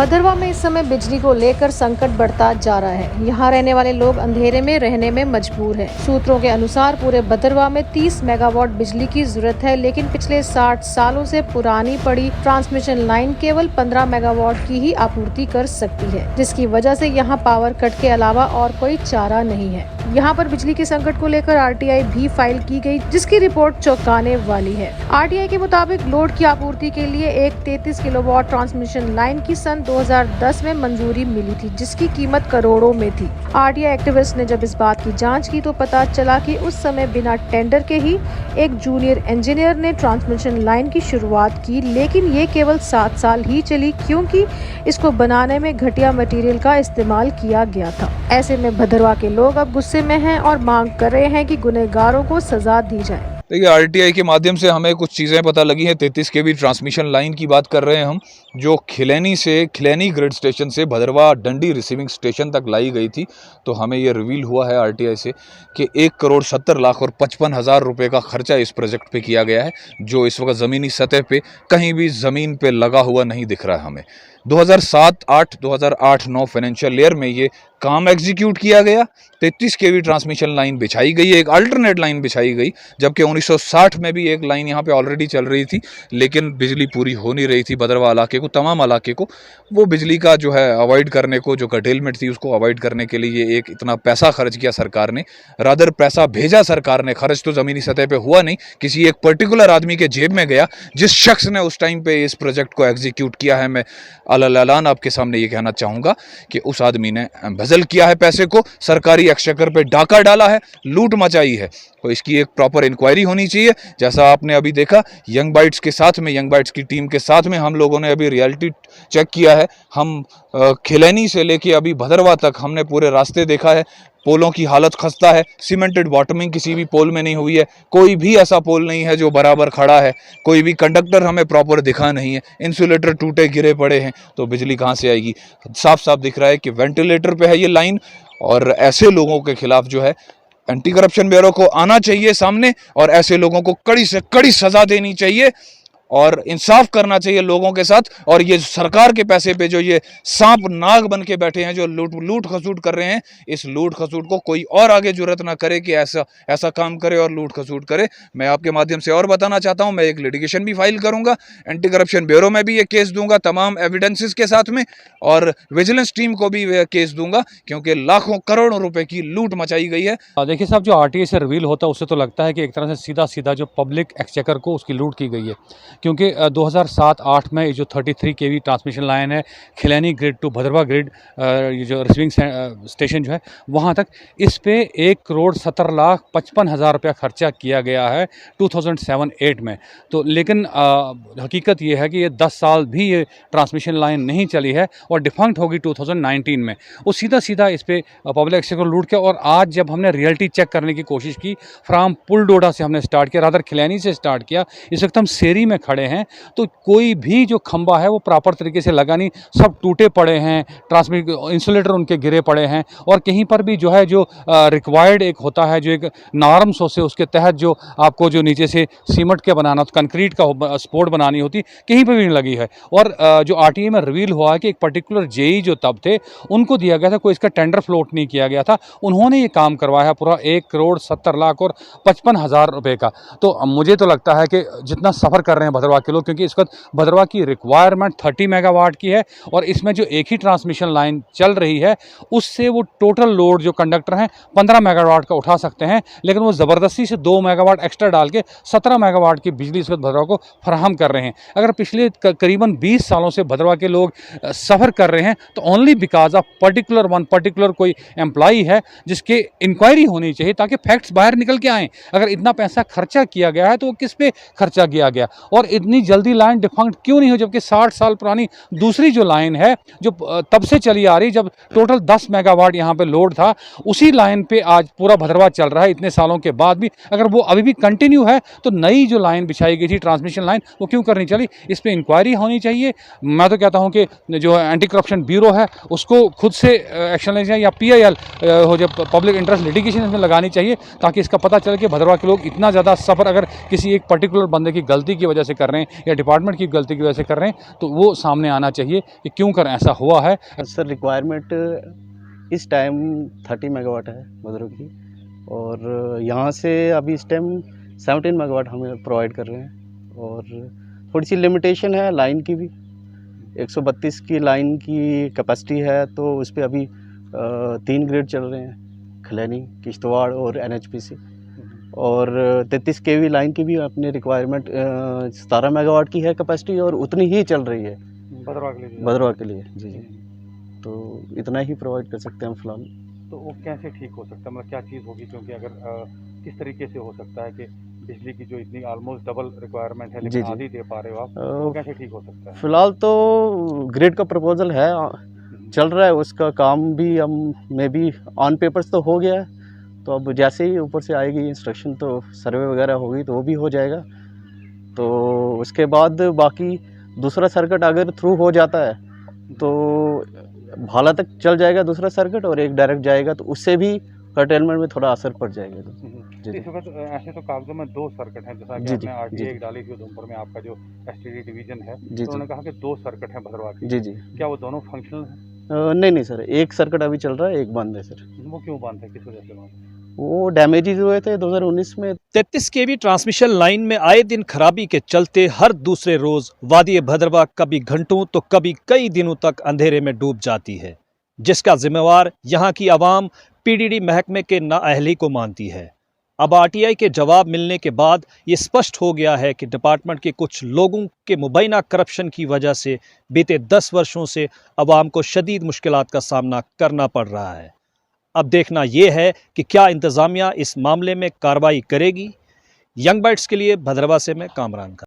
भदरवा में इस समय बिजली को लेकर संकट बढ़ता जा रहा है। यहाँ रहने वाले लोग अंधेरे में रहने में मजबूर हैं। सूत्रों के अनुसार पूरे भदरवा में 30 मेगावाट बिजली की जरूरत है, लेकिन पिछले 60 सालों से पुरानी पड़ी ट्रांसमिशन लाइन केवल 15 मेगावाट की ही आपूर्ति कर सकती है, जिसकी वजह से यहाँ पावर कट के अलावा और कोई चारा नहीं है। यहाँ पर बिजली के संकट को लेकर आरटीआई भी फाइल की गई, जिसकी रिपोर्ट चौंकाने वाली है। आरटीआई के मुताबिक लोड की आपूर्ति के लिए एक 33 किलोवाट ट्रांसमिशन लाइन की सन 2010 में मंजूरी मिली थी, जिसकी कीमत करोड़ों में थी। आरटीआई एक्टिविस्ट ने जब इस बात की जांच की तो पता चला कि उस समय बिना टेंडर के ही एक जूनियर इंजीनियर ने ट्रांसमिशन लाइन की शुरुआत की, लेकिन ये केवल 7 साल ही चली, क्योंकि इसको बनाने में घटिया मटेरियल का इस्तेमाल किया गया था। ऐसे में भदरवा के लोग अब गुस्से में हैं और मांग कर रहे हैं कि गुनहगारों को सजा दी जाए। देखिए, आरटीआई के माध्यम से हमें कुछ चीज़ें पता लगी हैं। 33 केवी ट्रांसमिशन लाइन की बात कर रहे हैं हम, जो खिलैनी ग्रिड स्टेशन से भदरवा डंडी रिसीविंग स्टेशन तक लाई गई थी। तो हमें ये रिवील हुआ है आरटीआई से कि 1,70,00,000 और 55,000 रुपये का खर्चा इस प्रोजेक्ट पे किया गया है, जो इस वक्त ज़मीनी सतह पे कहीं भी ज़मीन पे लगा हुआ नहीं दिख रहा है हमें। 2007-8 फाइनेंशियल ईयर में ये काम एग्जीक्यूट किया गया। 33 केवी ट्रांसमिशन लाइन बिछाई गई, एक अल्टरनेट लाइन बिछाई गई, जबकि 1960 में भी एक लाइन यहाँ पे ऑलरेडी चल रही थी, लेकिन बिजली पूरी हो नहीं रही थी भदरवा इलाके को, तमाम इलाके को। वो बिजली का जो है अवॉइड करने को, जो कर्टेलमेंट थी उसको अवॉइड करने के लिए ये एक इतना पैसा खर्च किया सरकार ने। रादर पैसा भेजा सरकार ने, खर्च तो ज़मीनी सतह पे हुआ नहीं, किसी एक पर्टिकुलर आदमी के जेब में गया। जिस शख्स ने उस टाइम पे इस प्रोजेक्ट को एग्जीक्यूट किया है, मैं अल-ऐलान आपके सामने ये कहना चाहूँगा कि उस आदमी ने एम्बेज़ल किया है पैसे को, सरकारी एक्सचेकर पे डाका डाला है, लूट मचाई है। तो इसकी एक प्रॉपर इंक्वायरी होनी चाहिए। जैसा आपने अभी देखा, यंग बाइट्स के साथ में, यंग बाइट्स की टीम के साथ में हम लोगों ने अभी रियलिटी चेक किया है। हम खिलैनी से लेके अभी भदरवा तक हमने पूरे रास्ते देखा है। पोलों की हालत खस्ता है, सीमेंटेड बॉटमिंग किसी भी पोल में नहीं हुई है, कोई भी ऐसा पोल नहीं है जो बराबर खड़ा है, कोई भी कंडक्टर हमें प्रॉपर दिखा नहीं है, इंसुलेटर टूटे गिरे पड़े हैं। तो बिजली कहाँ से आएगी? साफ साफ दिख रहा है कि वेंटिलेटर पे है ये लाइन। और ऐसे लोगों के खिलाफ जो है एंटी करप्शन ब्यूरो को आना चाहिए सामने, और ऐसे लोगों को कड़ी से कड़ी सजा देनी चाहिए और इंसाफ करना चाहिए लोगों के साथ। और ये सरकार के पैसे पे जो ये सांप नाग बन के बैठे हैं, जो लूट खसूट कर रहे हैं, इस लूट खसूट को कोई और आगे जुर्रत ना करे कि ऐसा काम करे और लूट खसूट करे। मैं आपके माध्यम से और बताना चाहता हूं, मैं एक लिटिगेशन भी फाइल करूंगा, एंटी करप्शन ब्यूरो में भी ये केस दूंगा तमाम एविडेंसेस के साथ में, और विजिलेंस टीम को भी केस दूंगा, क्योंकि लाखों करोड़ों रुपए की लूट मचाई गई है। देखिए साहब, जो आरटीआई से रिवील होता है उससे तो लगता है कि एक तरह से सीधा जो पब्लिक एक्सचेकर को उसकी लूट की गई है, क्योंकि 2007-8 में ये जो 33 केवी ट्रांसमिशन लाइन है खिलैनी ग्रिड टू भदरवा ग्रिड, ये जो रिसीविंग स्टेशन जो है वहाँ तक, इस पे 1,70,55,000 रुपया खर्चा किया गया है 2007-8 में। तो लेकिन हकीकत ये है कि ये 10 साल भी ये ट्रांसमिशन लाइन नहीं चली है और डिफंक्ट होगी 2019 में। वो सीधा इस पे पब्लिक एक्सचेकर लूट के। और आज जब हमने रियलिटी चेक करने की कोशिश की, फ्राम पुलडोडा से हमने स्टार्ट किया, रादर खिलैनी से स्टार्ट किया, इस वक्त हम सेरी में खड़े हैं, तो कोई भी जो खंबा है वो प्रॉपर तरीके से लगा नहीं, सब टूटे पड़े हैं, ट्रांसमिट इंसुलेटर उनके गिरे पड़े हैं, और कहीं पर भी जो है जो रिक्वायर्ड एक होता है, जो एक नॉर्म्स होते, उसके तहत जो आपको जो नीचे से सीमेंट के बनाना, कंक्रीट का सपोर्ट बनानी होती, कहीं पर भी नहीं लगी है। और जो आरटीआई में रिवील हुआ है कि एक पर्टिकुलर जेई जो तब थे उनको दिया गया था, कोई इसका टेंडर फ्लोट नहीं किया गया था, उन्होंने ये काम करवाया है पूरा 1,70,00,000 और 55,000 रुपये का। तो मुझे तो लगता है कि जितना सफ़र कर रहे हैं भदरवा के लोग, क्योंकि इस वक्त भदरवा की रिक्वायरमेंट 30 मेगावाट की है, और इसमें जो एक ही ट्रांसमिशन लाइन चल रही है उससे वो टोटल लोड जो कंडक्टर हैं 15 मेगावाट का उठा सकते हैं, लेकिन वो ज़बरदस्ती से 2 मेगावाट एक्स्ट्रा डाल के 17 मेगावाट की बिजली इस वक्त भदरवा को फराहम कर रहे हैं। अगर पिछले करीबन 20 सालों से भदरवा के लोग सफ़र कर रहे हैं तो ओनली बिकॉज ऑफ पर्टिकुलर कोई एम्प्लॉई है, जिसके इंक्वायरी होनी चाहिए ताकि फैक्ट्स बाहर निकल के आएँ। अगर इतना पैसा खर्चा किया गया है तो वो किस पे खर्चा किया गया, और इतनी जल्दी लाइन डिफंक्ट क्यों नहीं हो, जबकि 60 साल पुरानी दूसरी जो लाइन है जो तब से चली आ रही, जब टोटल 10 मेगावाट यहाँ पे लोड था, उसी लाइन पे आज पूरा भदरवा चल रहा है इतने सालों के बाद भी। अगर वो अभी भी कंटिन्यू है तो नई जो लाइन बिछाई गई थी ट्रांसमिशन लाइन, वो क्यों करनी चली? इस पर इंक्वायरी होनी चाहिए। मैं तो कहता हूँ कि जो एंटी करप्शन ब्यूरो है उसको खुद से एक्शन लेना चाहिए, या PIL हो जो पब्लिक इंटरेस्ट लिटिगेशन इसमें लगानी चाहिए, ताकि इसका पता चले कि भदरवा के लोग इतना ज़्यादा सफ़र अगर किसी एक पर्टिकुलर बंदे की गलती की वजह से कर रहे हैं या डिपार्टमेंट की गलती की वजह से कर रहे हैं, तो वो सामने आना चाहिए कि क्यों कर ऐसा हुआ है। सर रिक्वायरमेंट इस टाइम 30 मेगावाट है भद्रवाह की, और यहाँ से अभी इस टाइम 17 मेगावाट हमें प्रोवाइड कर रहे हैं, और थोड़ी सी लिमिटेशन है लाइन की भी। 132 की लाइन की कैपेसिटी है, तो उस पर अभी 3 ग्रेड चल रहे हैं, खलैनी, किश्तवाड़ और NHPC, और 33 kV लाइन की भी अपनी रिक्वायरमेंट 17 मेगावाट की है कैपेसिटी, और उतनी ही चल रही है भद्रवाह के लिए। जी जी, तो इतना ही प्रोवाइड कर सकते हैं हम फिलहाल। तो वो कैसे ठीक हो सकता है, मतलब क्या चीज़ होगी, क्योंकि अगर किस तरीके से हो सकता है कि बिजली की जो इतनी ऑलमोस्ट डबल रिक्वायरमेंट है लेकिन जी। आधी दे पा रहे हो आप, तो कैसे ठीक हो सकता है? फिलहाल तो ग्रिड का प्रपोजल है, चल रहा है, उसका काम भी हम मे बी ऑन पेपर्स तो हो गया है, तो अब जैसे ही ऊपर से आएगी इंस्ट्रक्शन तो सर्वे वगैरह होगी तो वो भी हो जाएगा। तो उसके बाद बाकी दूसरा सर्किट अगर थ्रू हो जाता है तो भाला तक चल जाएगा दूसरा सर्किट, और एक डायरेक्ट जाएगा, तो उससे भी कर्टेलमेंट में थोड़ा असर पड़ जाएगा। जी इस वक्त ऐसे तो कागजों में 2 सर्किट हैं, जैसा कि जी, आपने जी, RTA डाली थी उधमपुर में, आपका जो STD डिवीजन है, जी, तो उन्होंने कहा कि 2 सर्किट हैं भद्रवाह के। जी जी। क्या वो दोनों फंक्शनल हैं? नहीं सर, एक सर्किट अभी चल रहा है, एक बंद है सर। वो क्यों बंद है, किस वजह से बंद है? वो डैमेजेस हुए थे 2019 में। 33 kV ट्रांसमिशन लाइन में आए दिन खराबी के चलते हर दूसरे रोज वादी भद्रवाह कभी घंटों तो कभी कई दिनों तक अंधेरे में डूब जाती है, जिसका जिम्मेवार यहाँ की आवाम PDD महकमे के नाअहली को मानती है। अब RTI के जवाब मिलने के बाद ये स्पष्ट हो गया है कि डिपार्टमेंट के कुछ लोगों के मुबैना करप्शन की वजह से बीते 10 वर्षों से आवाम को शदीद मुश्किलात का सामना करना पड़ रहा है। अब देखना यह है कि क्या इंतज़ामिया इस मामले में कार्रवाई करेगी। यंग बाइट्स के लिए भद्रवाह से मैं कामरान का।